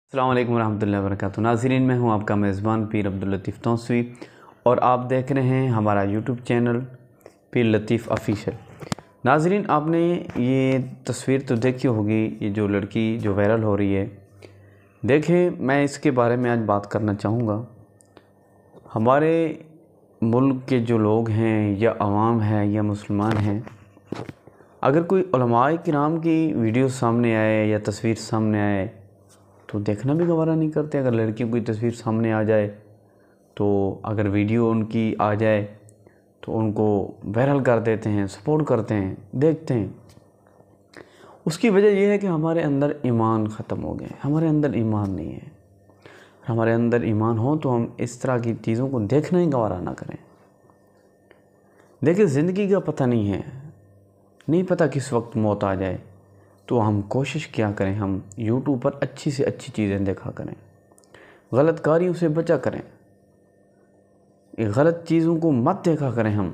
अस्सलाम वालेकुम रहमतुल्लाहि व बरकातुहू। नाज़रीन, मैं हूं आपका मेज़बान पीर अब्दुल लतीफ़ तौंसवी और आप देख रहे हैं हमारा यूट्यूब चैनल पीर लतीफ़ ऑफिशियल। नाज़रीन, आपने ये तस्वीर तो देखी होगी, ये जो लड़की जो वायरल हो रही है। देखिए, मैं इसके बारे में आज बात करना चाहूँगा। हमारे मुल्क के जो लोग हैं या अवाम है या मुसलमान हैं, अगर कोई उलमाए किराम की वीडियो सामने आए या तस्वीर सामने आए तो देखना भी गवारा नहीं करते। अगर लड़की की कोई तस्वीर सामने आ जाए तो अगर वीडियो उनकी आ जाए तो उनको वायरल कर देते हैं, सपोर्ट करते हैं, देखते हैं। उसकी वजह यह है कि हमारे अंदर ईमान ख़त्म हो गया है। हमारे अंदर ईमान नहीं है। हमारे अंदर ईमान हो तो हम इस तरह की चीज़ों को देखना ही गवारा ना करें। देखिए, ज़िंदगी का पता नहीं है, नहीं पता किस वक्त मौत आ जाए। तो हम कोशिश क्या करें, हम यूट्यूब पर अच्छी से अच्छी चीज़ें देखा करें, गलत कारियों से बचा करें, गलत चीज़ों को मत देखा करें हम,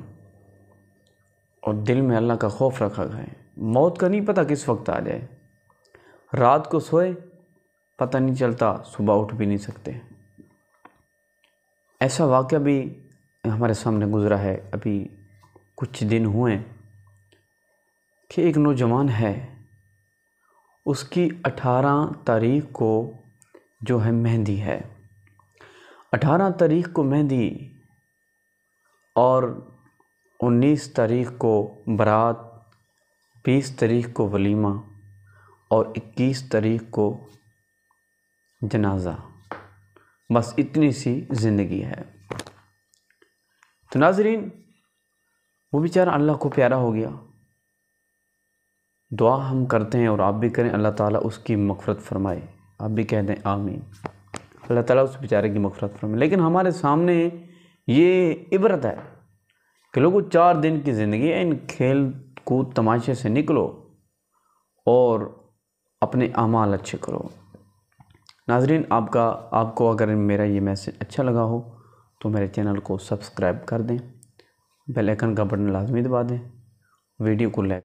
और दिल में अल्लाह का खौफ रखा करें। मौत का नहीं पता किस वक्त आ जाए। रात को सोए पता नहीं चलता, सुबह उठ भी नहीं सकते। ऐसा वाक़या भी हमारे सामने गुज़रा है। अभी कुछ दिन हुए कि एक नौजवान है, उसकी 18 तारीख को जो है मेहंदी है। 18 तारीख को मेहंदी और 19 तारीख को बारात, 20 तारीख को वलीमा और 21 तारीख को जनाजा। बस इतनी सी ज़िंदगी है। तो नाज़रीन, वो बेचारा अल्लाह को प्यारा हो गया। दुआ हम करते हैं और आप भी करें, अल्लाह ताला उसकी मग़फ़िरत फ़रमाए। आप भी कह दें आमीन। अल्लाह ताला उस बेचारे की मग़फ़िरत फ़रमाए। लेकिन हमारे सामने ये इबरत है कि लोगों, 4 दिन की ज़िंदगी है, इन खेल कूद तमाशे से निकलो और अपने अमाल अच्छे करो। नाज़रीन, आपको अगर मेरा ये मैसेज अच्छा लगा हो तो मेरे चैनल को सब्सक्राइब कर दें, बेल आइकन का बटन लाजमी दबा दें, वीडियो को लाइक